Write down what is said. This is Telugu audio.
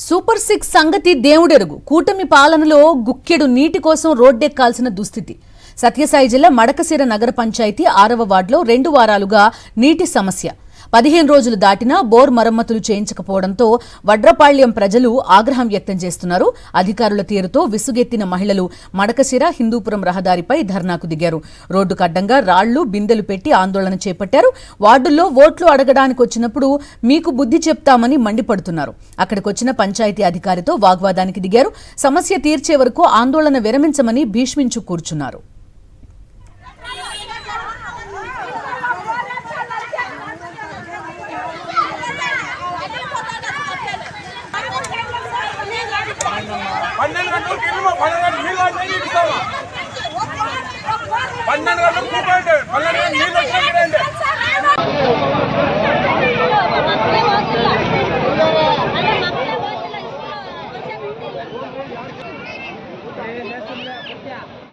సూపర్ సిక్స్ సంగతి దేవుడెరుగు. కూటమి పాలనలో గుక్కెడు నీటి కోసం రోడ్డెక్కాల్సిన దుస్థితి. సత్యసాయి జిల్లా మడకశిర నగర పంచాయతీ 6వ వార్డులో 2 వారాలుగా నీటి సమస్య. 15 రోజులు దాటినా బోర్ మరమ్మతులు చేయించకపోవడంతో వడ్రపాళ్యం ప్రజలు ఆగ్రహం వ్యక్తం చేస్తున్నారు. అధికారుల తీరుతో విసుగెత్తిన మహిళలు మడకశిర హిందూపురం రహదారిపై ధర్నాకు దిగారు. రోడ్డుకు అడ్డంగా రాళ్లు బిందెలు పెట్టి ఆందోళన చేపట్టారు. వార్డుల్లో ఓట్లు అడగడానికి వచ్చినప్పుడు మీకు బుద్ధి చెప్తామని మండిపడుతున్నారు. అక్కడికొచ్చిన పంచాయతీ అధికారితో వాగ్వాదానికి దిగారు. సమస్య తీర్చే వరకు ఆందోళన విరమించమని భీష్మించు కూర్చున్నారు. Gracias.